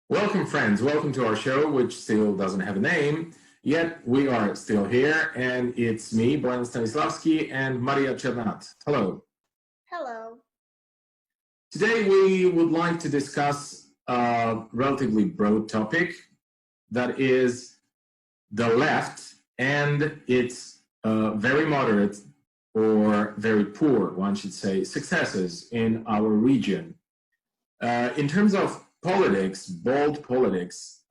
Welcome, friends. Welcome to our show, which still doesn't have a name, yet we are still here, and it's me, Brian Stanislavski, and Maria Chernat. Hello. Hello. Today, we would like to discuss a relatively broad topic that is the left and its very moderate or very poor, one should say, successes in our region. In terms of politics, bold politics,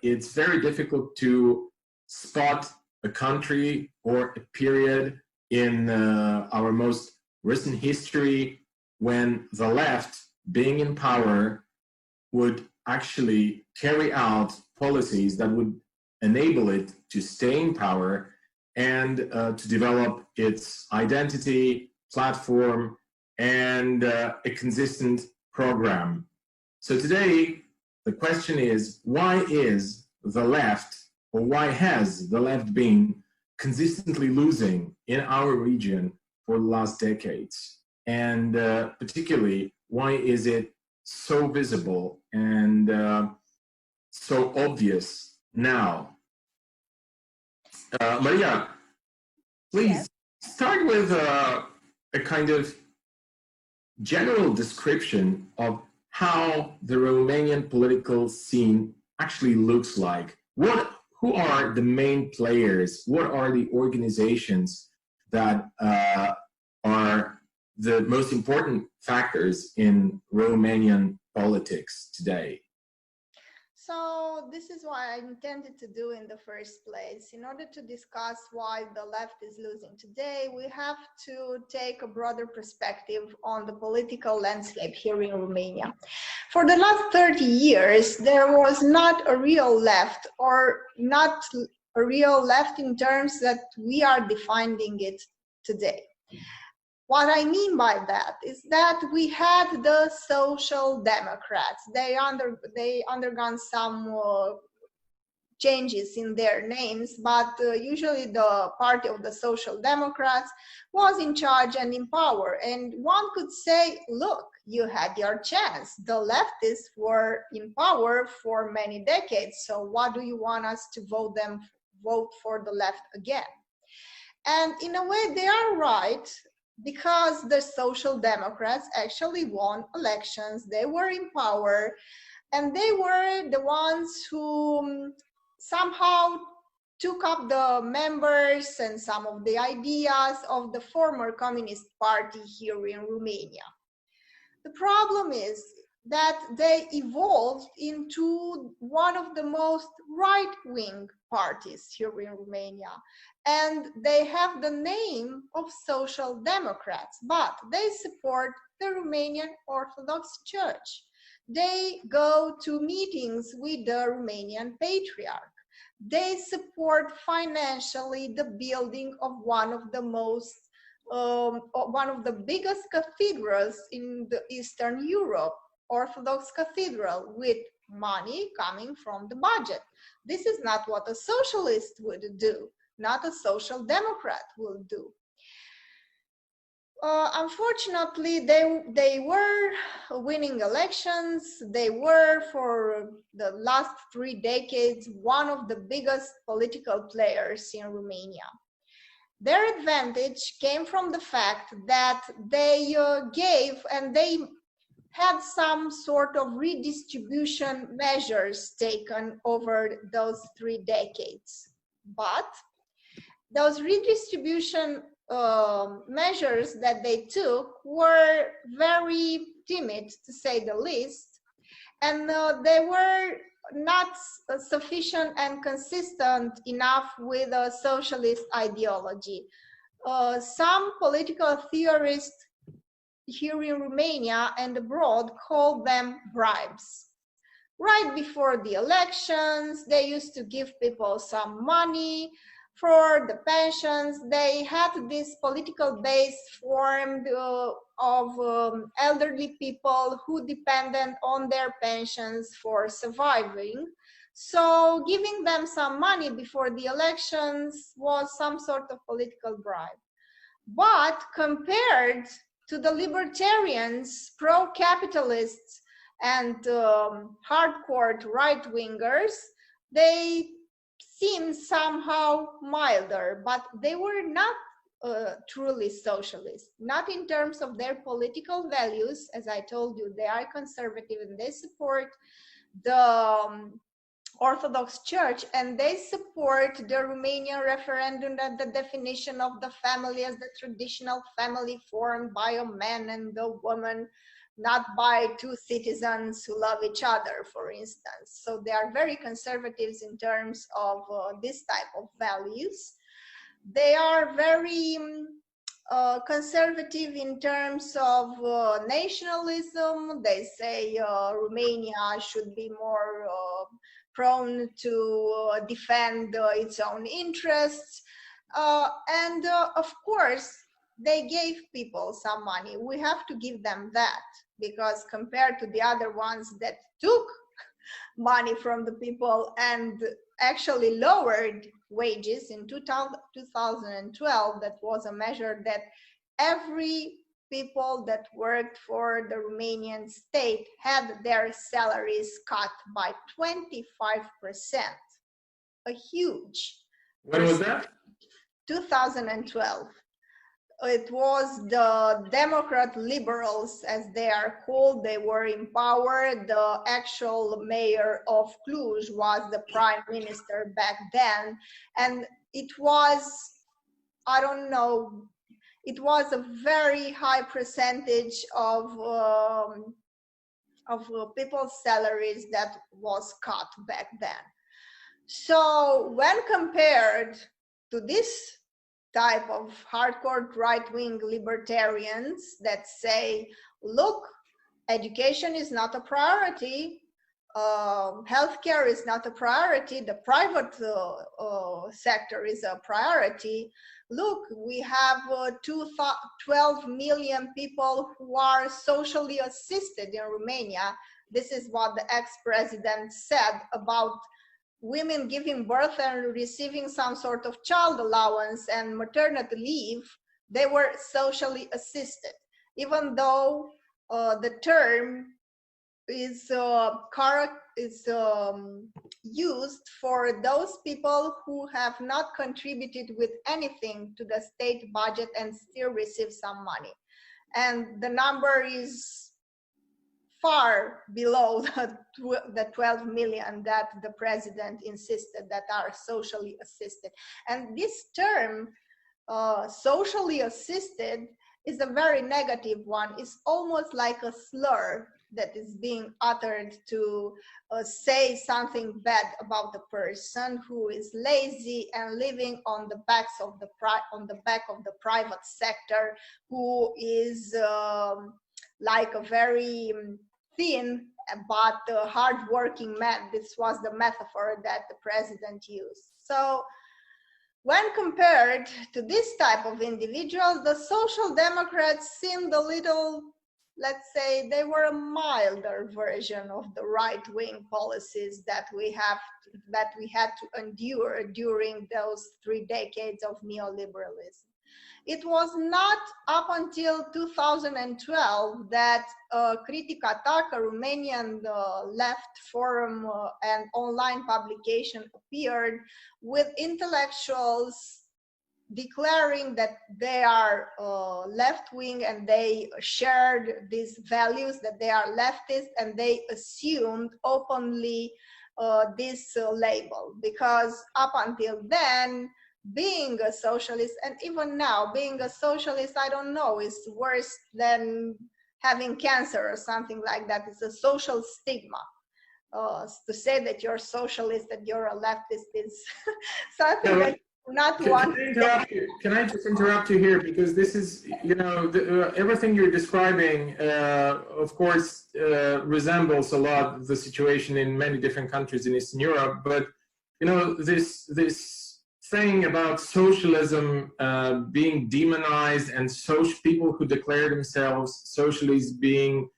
it's very difficult to spot a country or a period in our most recent history when the left, being in power, would actually carry out policies that would enable it to stay in power and to develop its identity, platform, and a consistent program. So today, the question is, why is the left, or why has the left been consistently losing in our region for the last decades? And particularly, why is it so visible and so obvious now? Maria, please start with a kind of general description of how the Romanian political scene actually looks like. Who are the main players? What are the organizations that are the most important factors in Romanian politics today? So this is what I intended to do in the first place. In order to discuss why the left is losing today, we have to take a broader perspective on the political landscape here in Romania. For the last 30 years, there was not a real left, or not a real left in terms that we are defining it today. What I mean by that is that we had the Social Democrats. They undergone some changes in their names, but usually the party of the Social Democrats was in charge and in power. And one could say, look, you had your chance. The leftists were in power for many decades. So what do you want us to vote for the left again? And in a way, they are right, because the Social Democrats actually won elections. They were in power, and they were the ones who somehow took up the members and some of the ideas of the former Communist Party here in Romania. The problem is that they evolved into one of the most right-wing parties here in Romania. And they have the name of Social Democrats, but they support the Romanian Orthodox Church. They go to meetings with the Romanian Patriarch. They support financially the building of one of the biggest cathedrals in the Eastern Europe, Orthodox Cathedral, with money coming from the budget. This is not what a socialist would do, not a Social Democrat will do. Unfortunately, they were winning elections. They were, for the last 3 decades, one of the biggest political players in Romania. Their advantage came from the fact that they gave, and they had some sort of redistribution measures taken over those 3 decades. But those redistribution measures that they took were very timid, to say the least, and they were not sufficient and consistent enough with a socialist ideology. Some political theorists here in Romania and abroad call them bribes. Right before the elections, they used to give people some money for the pensions. They had this political base formed of elderly people who depended on their pensions for surviving. So giving them some money before the elections was some sort of political bribe. But compared to the libertarians, pro-capitalists, and hardcore right-wingers, they seemed somehow milder, but they were not truly socialist, not in terms of their political values. As I told you, they are conservative and they support the Orthodox Church, and they support the Romanian referendum and the definition of the family as the traditional family formed by a man and a woman, not by two citizens who love each other, for instance. So they are very conservatives in terms of this type of values. They are very conservative in terms of nationalism. They say Romania should be more prone to defend its own interests. And of course, they gave people some money. We have to give them that, because compared to the other ones that took money from the people and actually lowered wages in 2012, that was a measure that every people that worked for the Romanian state had their salaries cut by 25%. A huge. When was that? 2012. It was the Democrat liberals, as they are called. They were in power. The actual mayor of Cluj was the prime minister back then. And it was, I don't know, it was a very high percentage of people's salaries that was cut back then. So when compared to this type of hardcore right-wing libertarians that say, look, education is not a priority, healthcare is not a priority, the private sector is a priority. Look, we have 12 million people who are socially assisted in Romania. This is what the ex-president said about women giving birth and receiving some sort of child allowance and maternity leave. They were socially assisted, even though the term is used for those people who have not contributed with anything to the state budget and still receive some money. And the number is far below the 12 million that the president insisted that are socially assisted. And this term, socially assisted, is a very negative one. It's almost like a slur that is being uttered to say something bad about the person who is lazy and living on the back of the private sector, who is like a very thin but hard-working man. This was the metaphor that the president used. So when compared to this type of individuals, the Social Democrats seemed a little, let's say, they were a milder version of the right-wing policies that we had to endure during those 3 decades of neoliberalism. It was not up until 2012 that Critic Attack, a Romanian left forum and online publication, appeared with intellectuals declaring that they are left-wing and they shared these values, that they are leftist, and they assumed openly this label, because up until then, being a socialist, and even now being a socialist, I don't know, is worse than having cancer or something like that. It's a social stigma. To say that you're socialist, that you're a leftist, is something that you not want. Can I just interrupt you here, because this is, you know, everything you're describing, of course, resembles a lot the situation in many different countries in Eastern Europe. But you know, this thing about socialism being demonized and people who declare themselves socialists being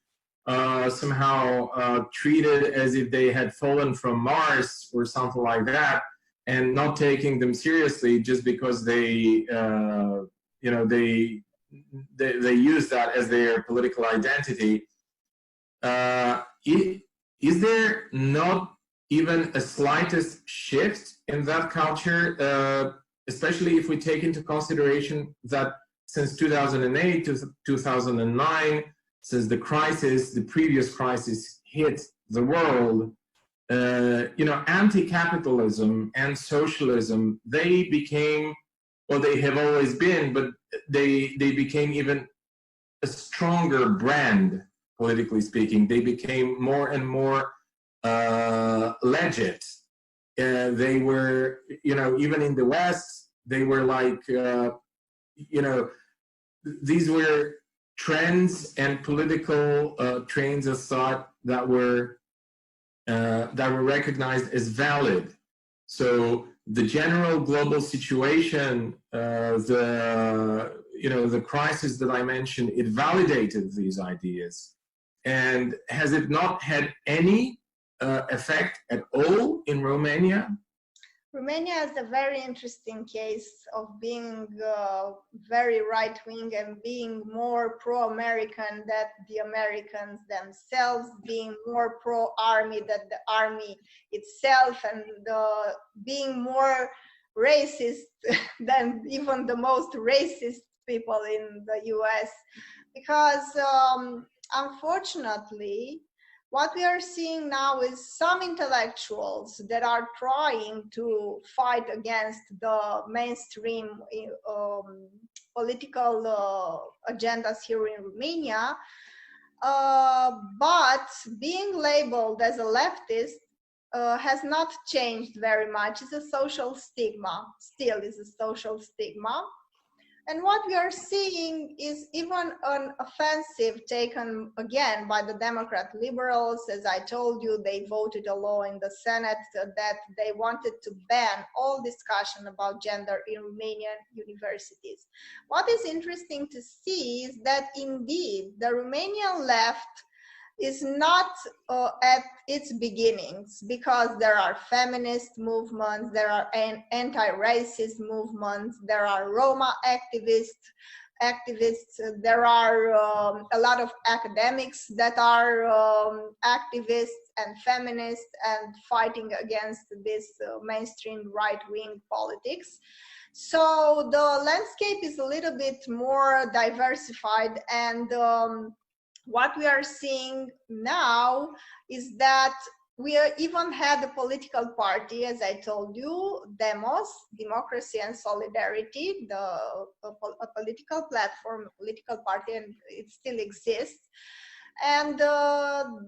somehow treated as if they had fallen from Mars or something like that, and not taking them seriously just because they use that as their political identity. Is there not even a slightest shift in that culture, especially if we take into consideration that since 2008 to 2009, since the previous crisis hit the world, anti-capitalism and socialism, they became, well, they have always been, but they became even a stronger brand, politically speaking. They became more and more legit. They were, even in the West, they were like, these were trends and political trains of thought that were recognized as valid. So the general global situation, the crisis that I mentioned, it validated these ideas. And has it not had any effect at all in Romania? Romania is a very interesting case of being very right-wing and being more pro-American than the Americans themselves, being more pro-army than the army itself, and being more racist than even the most racist people in the US. Because unfortunately, what we are seeing now is some intellectuals that are trying to fight against the mainstream political agendas here in Romania, but being labeled as a leftist has not changed very much. It's a social stigma, still is a social stigma. And what we are seeing is even an offensive taken again by the Democrat liberals. As I told you, they voted a law in the Senate that they wanted to ban all discussion about gender in Romanian universities. What is interesting to see is that indeed the Romanian left is not at its beginnings, because there are feminist movements, there are anti-racist movements, there are Roma activists, there are a lot of academics that are activists and feminists and fighting against this mainstream right-wing politics. So the landscape is a little bit more diversified, and what we are seeing now is that we even had a political party, as I told you, Demos, Democracy and Solidarity, a political platform, a political party, and it still exists. And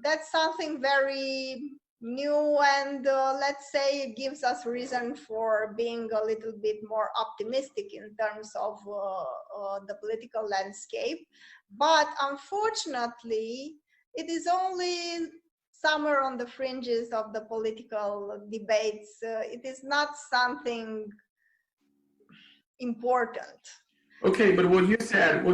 that's something very new, and let's say it gives us reason for being a little bit more optimistic in terms of the political landscape. But unfortunately, it is only somewhere on the fringes of the political debates. It is not something important. Okay, but what you said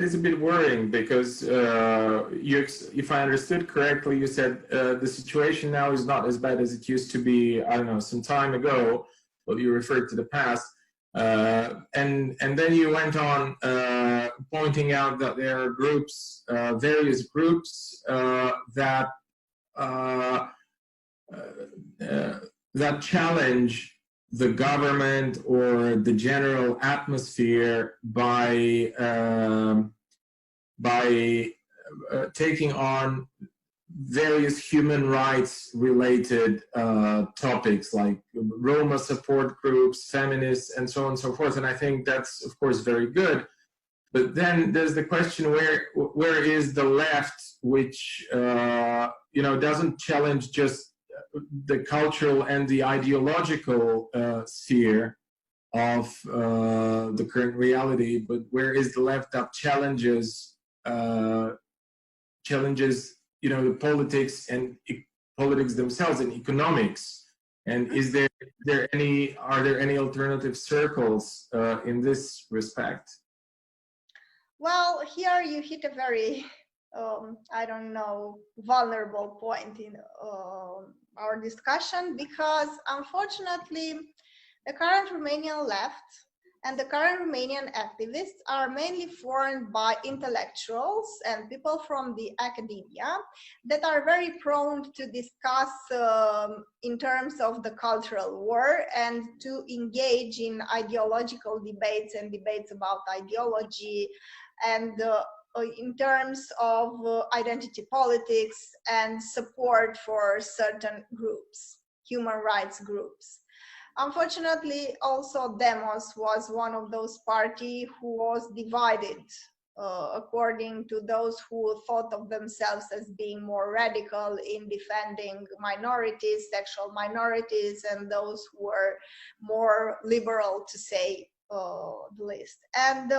is a bit worrying, because if I understood correctly, you said the situation now is not as bad as it used to be, I don't know, some time ago, but you referred to the past. And then you went on pointing out that there are groups, various groups that challenge the government or the general atmosphere by taking on various human rights related topics like Roma support groups, feminists, and so on and so forth. And I think that's, of course, very good. But then there's the question, where is the left, which doesn't challenge just the cultural and the ideological sphere of the current reality, but where is the left that challenges the politics and politics themselves and economics? And is there Are there any alternative circles in this respect? Well, here you hit a very, I don't know, vulnerable point in our discussion, because unfortunately, the current Romanian left and the current Romanian activists are mainly formed by intellectuals and people from the academia that are very prone to discuss in terms of the cultural war and to engage in ideological debates and debates about ideology and in terms of identity politics and support for certain groups, human rights groups. Unfortunately, also Demos was one of those parties who was divided according to those who thought of themselves as being more radical in defending minorities, sexual minorities, and those who were more liberal, to say the least. And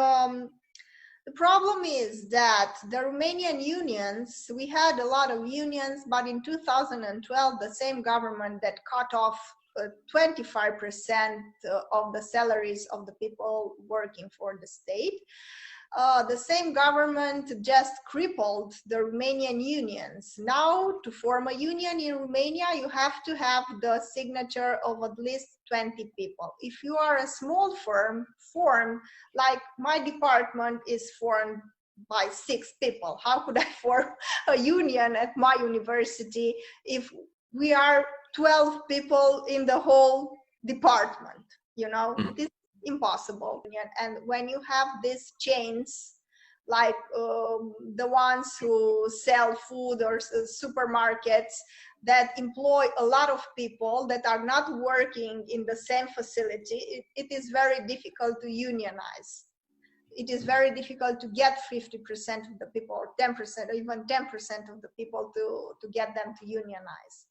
the problem is that the Romanian unions, we had a lot of unions, but in 2012, the same government that cut off 25% of the salaries of the people working for the state, the same government just crippled the Romanian unions. Now, to form a union in Romania, you have to have the signature of at least 20 people. If you are a small firm, like my department is formed by 6 people, how could I form a union at my university if we are 12 people in the whole department? You know, it is impossible. And when you have these chains, like the ones who sell food or supermarkets that employ a lot of people that are not working in the same facility, it is very difficult to unionize. It is very difficult to get 50% of the people, or 10%, or even 10% of the people to get them to unionize.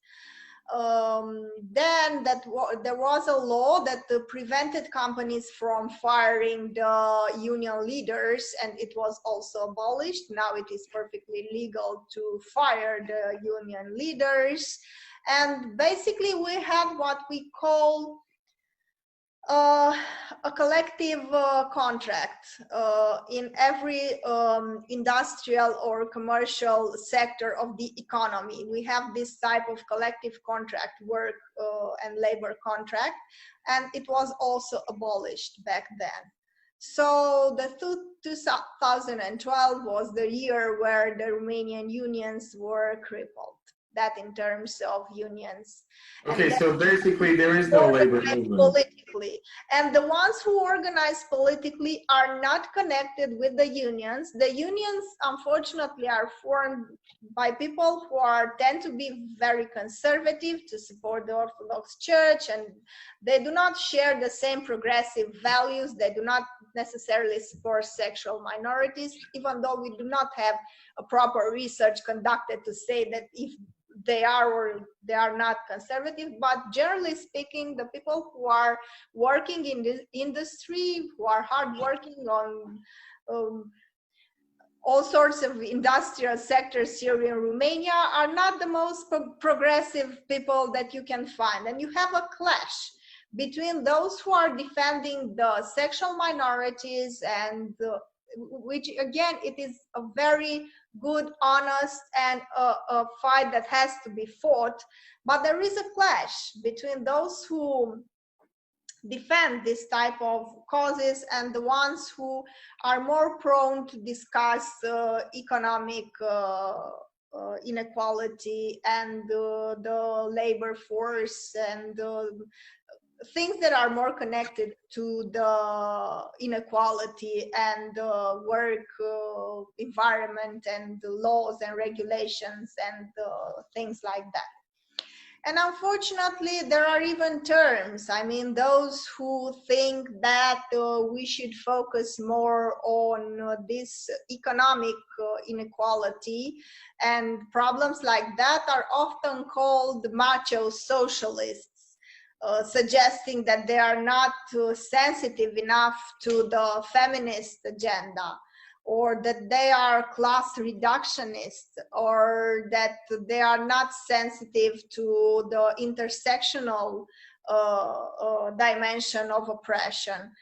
Then there was a law that prevented companies from firing the union leaders, and it was also abolished. Now it is perfectly legal to fire the union leaders. And basically we have what we call a collective contract in every industrial or commercial sector of the economy. We have this type of collective contract, work and labor contract, and it was also abolished back then. So the 2012 was the year where the Romanian unions were crippled. That in terms of unions. Okay, so basically there is no labor movement. Politically. And the ones who organize politically are not connected with the unions. The unions, unfortunately, are formed by people who tend to be very conservative, to support the Orthodox Church, and they do not share the same progressive values. They do not necessarily support sexual minorities, even though we do not have a proper research conducted to say that if they are or they are not conservative. But generally speaking, the people who are working in this industry, who are hardworking on all sorts of industrial sectors here in Romania, are not the most progressive people that you can find. And you have a clash between those who are defending the sexual minorities and which again, it is a very good, honest, and a fight that has to be fought. But there is a clash between those who defend this type of causes and the ones who are more prone to discuss economic inequality and the labor force and things that are more connected to the inequality and the work environment and the laws and regulations and things like that. And unfortunately, there are even terms. I mean, those who think that we should focus more on this economic inequality and problems like that are often called macho socialists. Suggesting that they are not sensitive enough to the feminist agenda, or that they are class reductionist, or that they are not sensitive to the intersectional dimension of oppression.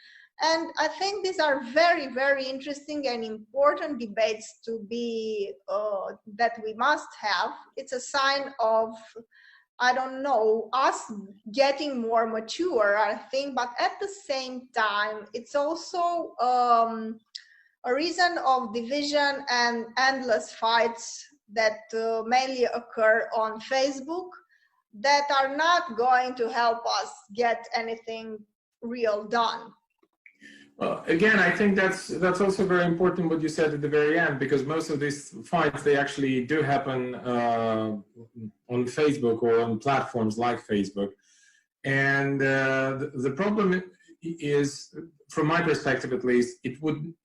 And I think these are very, very interesting and important debates to be, that we must have. It's a sign of, I don't know, us getting more mature, I think, but at the same time, it's also a reason of division and endless fights that mainly occur on Facebook that are not going to help us get anything real done. Well, again, I think that's also very important what you said at the very end, because most of these fights, they actually do happen on Facebook or on platforms like Facebook. And the problem is, from my perspective at least, it wouldn't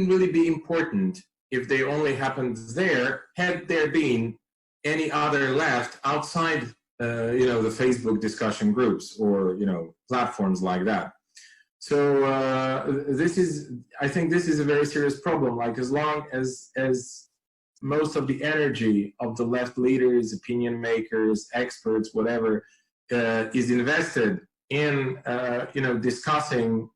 really be important if they only happened there, had there been any other left outside the Facebook discussion groups or platforms like that. So I think this is a very serious problem. Like, as long as most of the energy of the left leaders, opinion makers, experts, whatever, is invested in discussing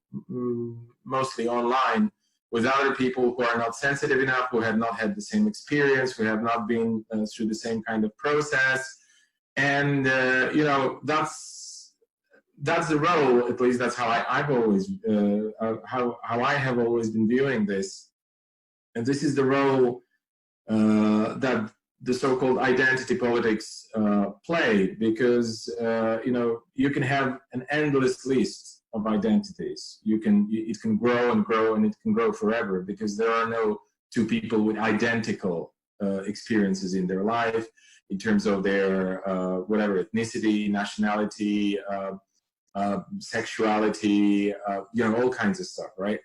mostly online with other people who are not sensitive enough, who have not had the same experience, who have not been through the same kind of process, and that's the role. At least that's how I've always how I have always been viewing this, and this is the role that the so-called identity politics play, because you can have an endless list of identities. It can grow and grow, and it can grow forever, because there are no two people with identical experiences in their life in terms of their whatever ethnicity, nationality, sexuality, all kinds of stuff, right?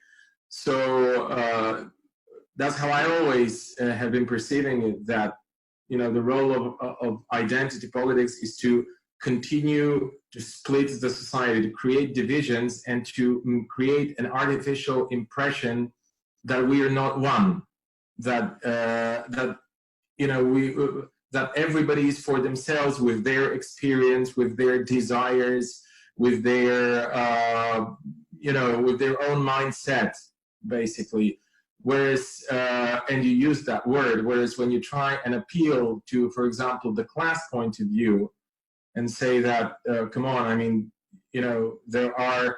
So that's how I always have been perceiving it, that the role of identity politics is to continue to split the society, to create divisions, and to create an artificial impression that we are not one, that that everybody is for themselves, with their experience, with their desires, with their with their own mindset, basically. Whereas and you use that word, whereas when you try and appeal to, for example, the class point of view, and say that come on, I mean, there are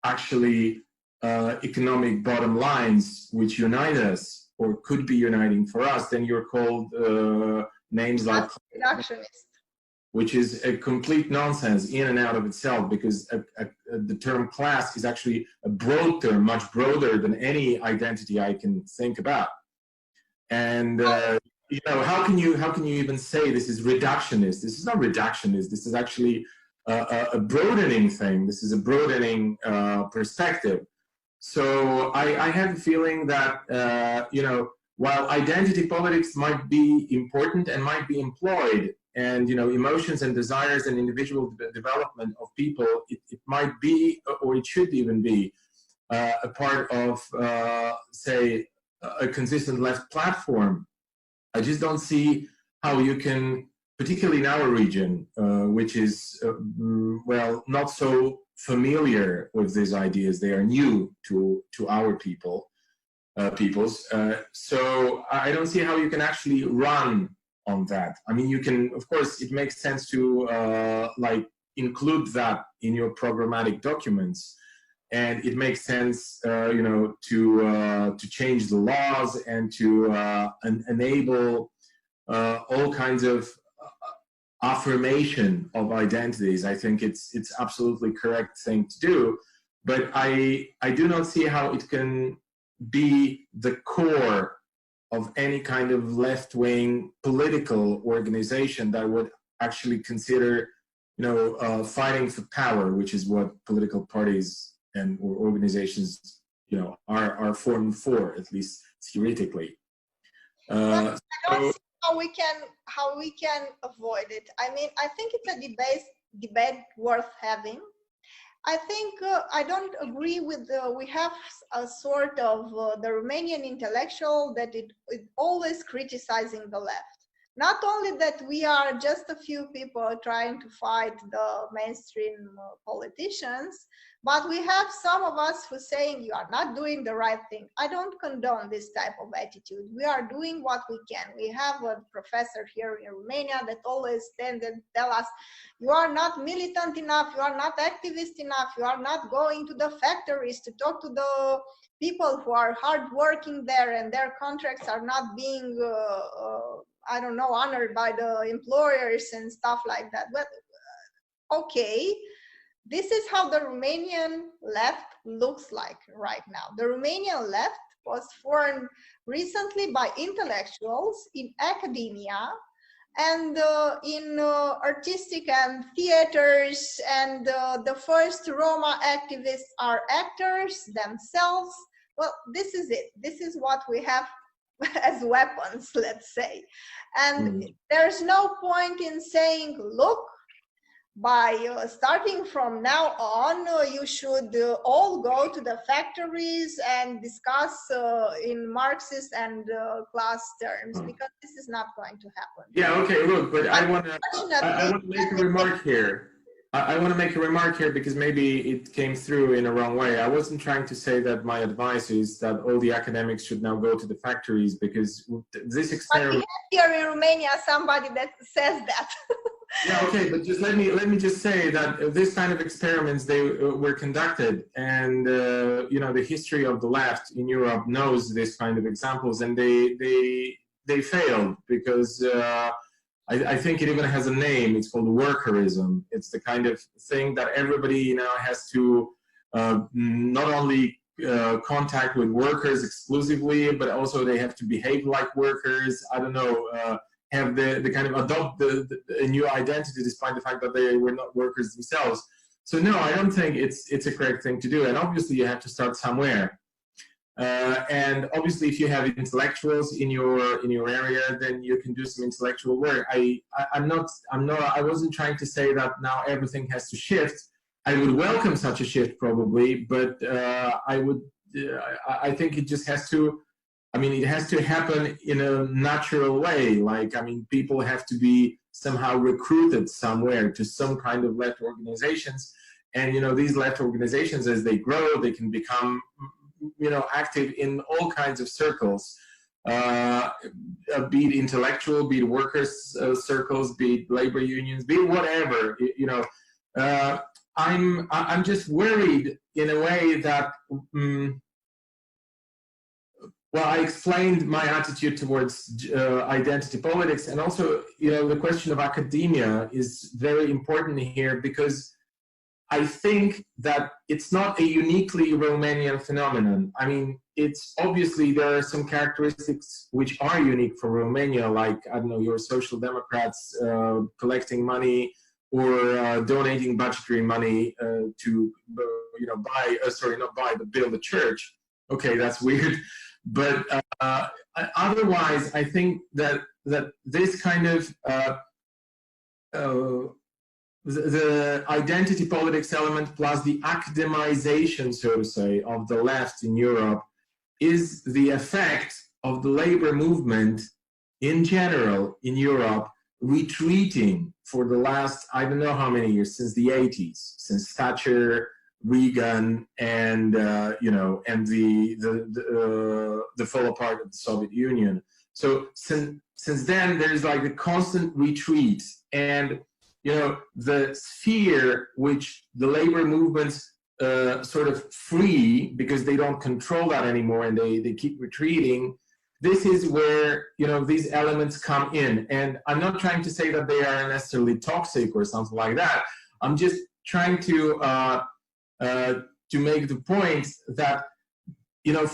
actually economic bottom lines which unite us, or could be uniting for us, then you're called names like reductionist, which is a complete nonsense in and out of itself, because the term class is actually a broad term, much broader than any identity I can think about. And how can you even say this is reductionist? This is not reductionist. This is actually a broadening thing. This is a broadening perspective. So I have a feeling that while identity politics might be important and might be employed, and emotions and desires and individual development of people, it might be, or it should even be, a part of say a consistent left platform. I just don't see how you can, particularly in our region, which is well, not so familiar with these ideas. They are new to our peoples. So I don't see how you can actually run on that. I mean, you can, of course, it makes sense to like include that in your programmatic documents, and it makes sense, to change the laws and to enable all kinds of affirmation of identities. I think it's absolutely correct thing to do, but I do not see how it can be the core of any kind of left-wing political organization that would actually consider, fighting for power, which is what political parties and or organizations, are formed for, at least theoretically. I don't see how we can avoid it. I mean, I think it's a debate worth having. I think I don't agree with we have a sort of the Romanian intellectual that it always criticizing the left. Not only that we are just a few people trying to fight the mainstream politicians, but we have some of us who saying you are not doing the right thing. I don't condone this type of attitude. We are doing what we can. We have a professor here in Romania that always stand and tell us, you are not militant enough, you are not activist enough, you are not going to the factories to talk to the people who are hard working there and their contracts are not being I don't know, honored by the employers and stuff like that. But okay, this is how the Romanian left looks like right now. The Romanian left was formed recently by intellectuals in academia and in artistic and theaters, and the first Roma activists are actors themselves. Well, this is it. This is what we have as weapons, let's say. And there's no point in saying, look, by starting from now on, you should all go to the factories and discuss in Marxist and class terms, because this is not going to happen. Yeah, okay, look, but I want to make a remark here. I want to make a remark here because maybe it came through in a wrong way. I wasn't trying to say that my advice is that all the academics should now go to the factories, because this experiment... But we have here in Romania somebody that says that. Yeah, okay, but just let me just say that this kind of experiments, they were conducted, and you know, the history of the left in Europe knows this kind of examples, and they failed because I think it even has a name. It's called workerism. It's the kind of thing that everybody now has to not only contact with workers exclusively, but also they have to behave like workers. I don't know, have the kind of adopt a new identity despite the fact that they were not workers themselves. So no, I don't think it's a correct thing to do. And obviously you have to start somewhere. And obviously, if you have intellectuals in your area, then you can do some intellectual work. I wasn't trying to say that now everything has to shift. I would welcome such a shift probably, but I think it just has to. I mean, it has to happen in a natural way. Like, I mean, people have to be somehow recruited somewhere to some kind of left organizations, and you know, these left organizations, as they grow, they can become, you know, active in all kinds of circles, be it intellectual, be it workers circles, be it labor unions, be it whatever. You know, I'm just worried in a way that, well, I explained my attitude towards identity politics, and also, you know, the question of academia is very important here, because I think that it's not a uniquely Romanian phenomenon. I mean, it's obviously there are some characteristics which are unique for Romania, like, I don't know, your social democrats collecting money or donating budgetary money to, you know, buy, sorry, not buy, but build a church. Okay, that's weird. But otherwise, I think that this kind of the identity politics element plus the academization, so to say, of the left in Europe is the effect of the labor movement in general in Europe retreating for the last, I don't know how many years, since the 80s, since Thatcher, Reagan, and you know, and the fall apart of the Soviet Union. So since then, there's like a constant retreat, and you know, the sphere which the labor movements sort of free because they don't control that anymore, and they keep retreating. This is where, you know, these elements come in, and I'm not trying to say that they are necessarily toxic or something like that. I'm just trying to make the point that, you know,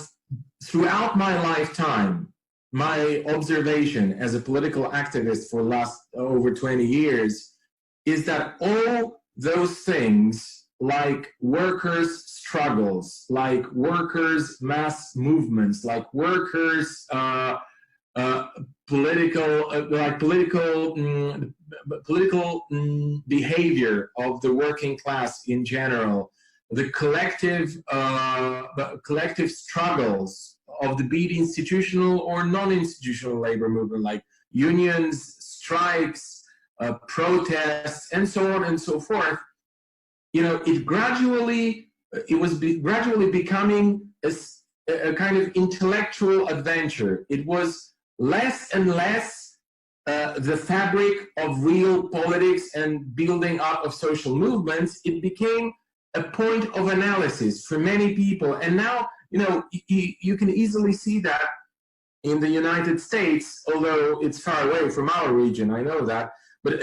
throughout my lifetime, my observation as a political activist for the last over 20 years is that all those things, like workers' struggles, like workers' mass movements, like workers' political behavior of the working class in general, the collective struggles of the be it institutional or non-institutional labor movement, like unions, strikes, protests, and so on and so forth, you know, it was gradually becoming a kind of intellectual adventure. It was less and less the fabric of real politics and building up of social movements. It became a point of analysis for many people. And now, you know, you can easily see that in the United States, although it's far away from our region, I know that. But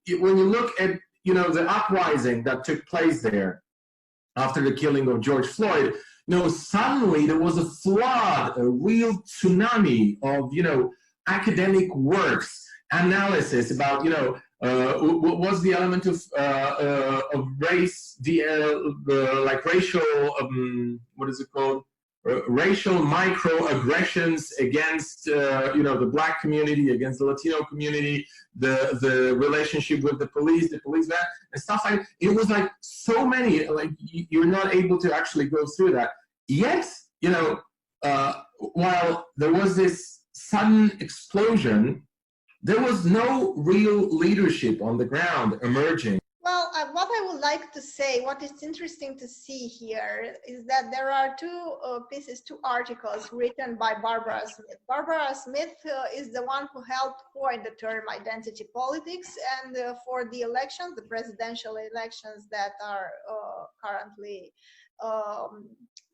when you look at, you know, the uprising that took place there after the killing of George Floyd, you know, suddenly there was a flood, a real tsunami of, you know, academic works, analysis about, you know, what's the element of race, like racial, what is it called? Racial microaggressions against, you know, the Black community, against the Latino community, the relationship with the police van, and stuff like. It was like so many, like you're not able to actually go through that. Yet, you know, while there was this sudden explosion, there was no real leadership on the ground emerging. Well, what I would like to say, what is interesting to see here is that there are two articles written by Barbara Smith. Barbara Smith is the one who helped coin the term identity politics, and for the elections, the presidential elections that are currently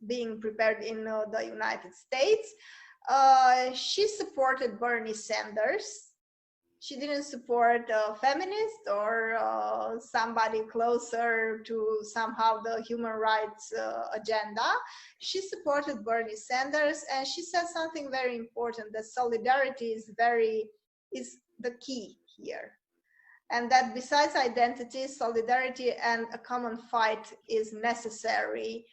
being prepared in the United States, she supported Bernie Sanders. She didn't support a feminist or somebody closer to somehow the human rights agenda. She supported Bernie Sanders, and she said something very important, that solidarity is the key here. And that besides identity, solidarity and a common fight is necessary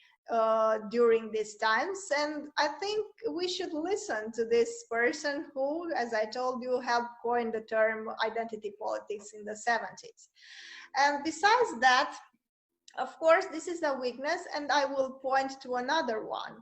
during these times. And I think we should listen to this person who, as I told you, helped coin the term identity politics in the 70s. And besides that, of course, this is a weakness, and I will point to another one.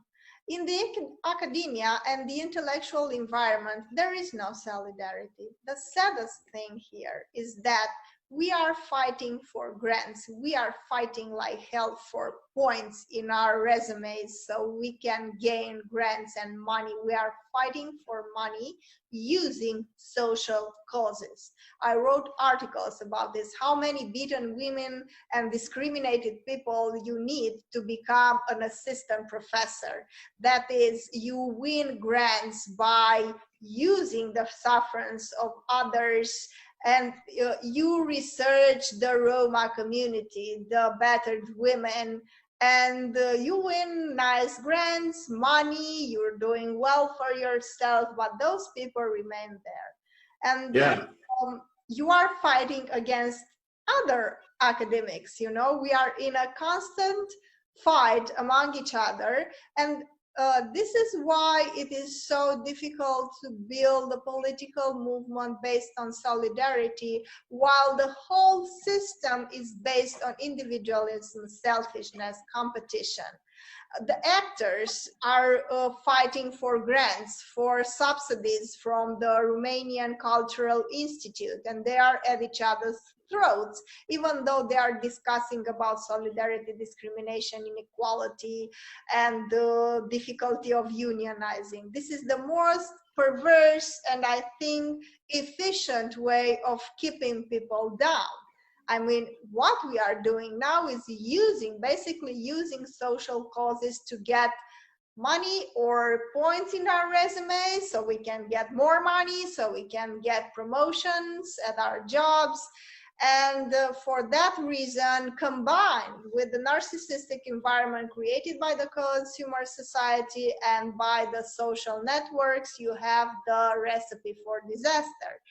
In the academia and the intellectual environment, there is no solidarity. The saddest thing here is that we are fighting for grants. We are fighting like hell for points in our resumes so we can gain grants and money. We are fighting for money using social causes. I wrote articles about this, how many beaten women and discriminated people you need to become an assistant professor. That is, you win grants by using the sufferance of others, and you research the Roma community, the battered women, and you win nice grants, money, you're doing well for yourself, but those people remain there. And you are fighting against other academics, you know, we are in a constant fight among each other, and this is why it is so difficult to build a political movement based on solidarity, while the whole system is based on individualism, selfishness, competition. The actors are fighting for grants, for subsidies from the Romanian Cultural Institute, and they are at each other's throats, even though they are discussing about solidarity, discrimination, inequality, and the difficulty of unionizing. This is the most perverse and I think efficient way of keeping people down. I mean, what we are doing now is basically using social causes to get money or points in our resume so we can get more money, so we can get promotions at our jobs. And for that reason, combined with the narcissistic environment created by the consumer society and by the social networks, you have the recipe for disaster.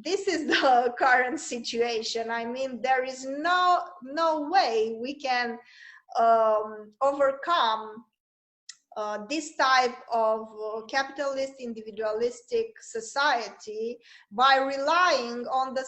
This is the current situation. I mean, there is no way we can overcome this type of capitalist individualistic society by relying on the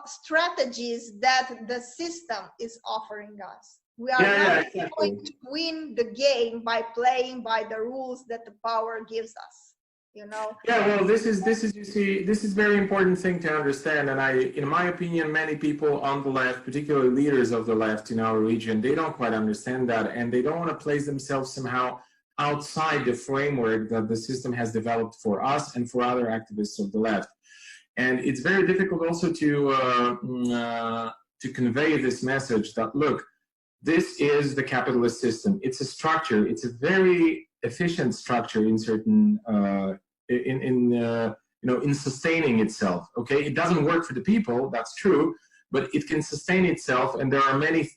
strategies that the system is offering us. We are not Yeah, going exactly. to win the game by playing by the rules that the power gives us, you know. Yeah, well, this is you see, this is very important thing to understand, and in my opinion, many people on the left, particularly leaders of the left in our region, they don't quite understand that, and they don't want to place themselves somehow outside the framework that the system has developed for us and for other activists of the left. And it's very difficult also to convey this message that, look, this is the capitalist system. It's a structure. It's a very efficient structure in certain in sustaining itself. Okay, it doesn't work for the people. That's true, but it can sustain itself. And there are many,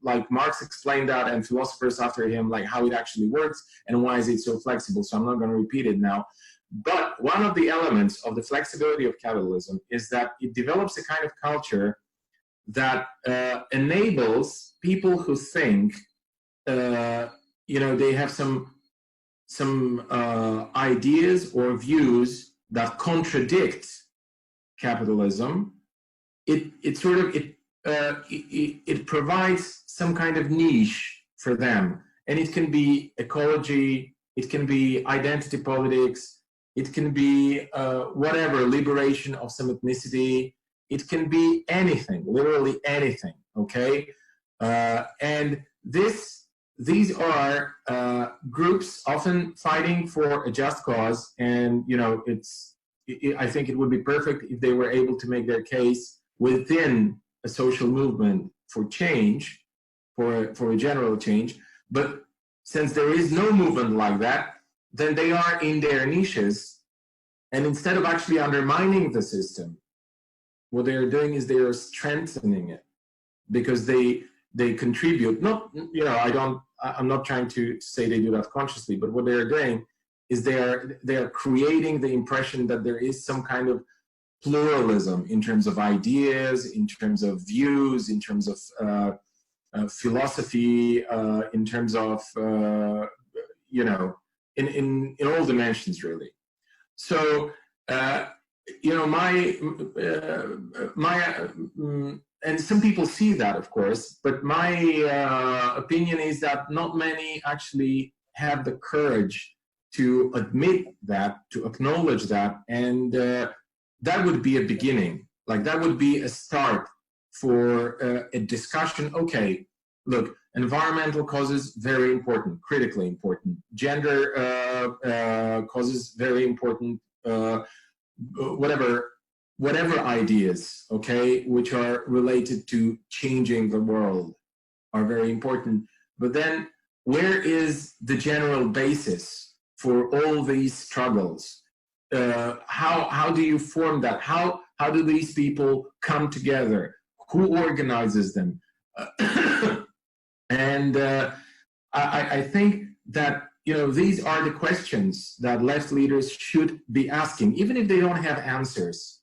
like Marx explained that, and philosophers after him, like how it actually works and why is it so flexible. So I'm not going to repeat it now. But one of the elements of the flexibility of capitalism is that it develops a kind of culture that enables people who think, they have some ideas or views that contradict capitalism. It provides some kind of niche for them, and it can be ecology, it can be identity politics, it can be whatever, liberation of some ethnicity. It can be anything, literally anything, okay? And these are groups often fighting for a just cause, and I think it would be perfect if they were able to make their case within a social movement for change, for a general change. But since there is no movement like that, then they are in their niches, and instead of actually undermining the system, what they are doing is they are strengthening it, because they contribute. I'm not trying to say they do that consciously, but what they are doing is they are creating the impression that there is some kind of pluralism in terms of ideas, in terms of views, in terms of philosophy, in terms of in all dimensions, really. So and some people see that, of course, but my opinion is that not many actually have the courage to admit that, to acknowledge that, and that would be a beginning. Like, that would be a start for a discussion. Okay, look, environmental causes, very important, critically important. Gender causes, very important. Whatever ideas, okay, which are related to changing the world are very important. But then, where is the general basis for all these struggles? How do you form that? How do these people come together? Who organizes them? And I think that these are the questions that left leaders should be asking, even if they don't have answers.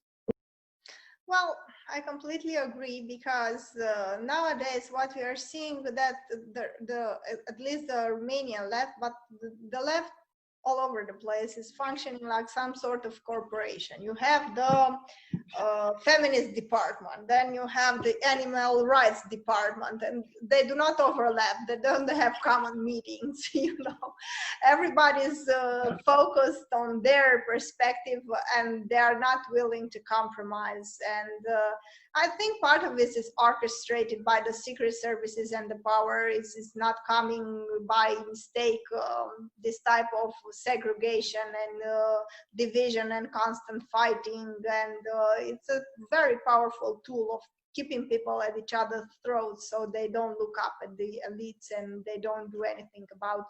Well, I completely agree, because nowadays what we are seeing that at least the Romanian left, but the left all over the place, is functioning like some sort of corporation. You have the feminist department, then you have the animal rights department, and they do not overlap. They don't have common meetings. Everybody's focused on their perspective, and they are not willing to compromise. And I think part of this is orchestrated by the secret services, and the power is not coming by mistake. This type of segregation and division and constant fighting, and it's a very powerful tool of keeping people at each other's throats, so they don't look up at the elites and they don't do anything about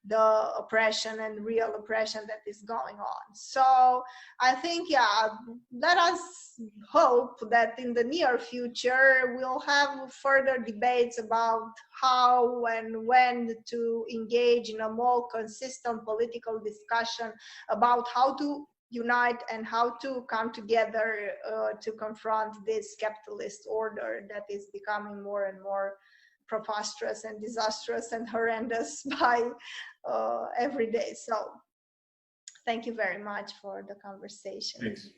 the oppression and real oppression that is going on. So I think, yeah, let us hope that in the near future we'll have further debates about how and when to engage in a more consistent political discussion about how to unite and how to come together to confront this capitalist order that is becoming more and more preposterous and disastrous and horrendous by every day. So thank you very much for the conversation. Thanks.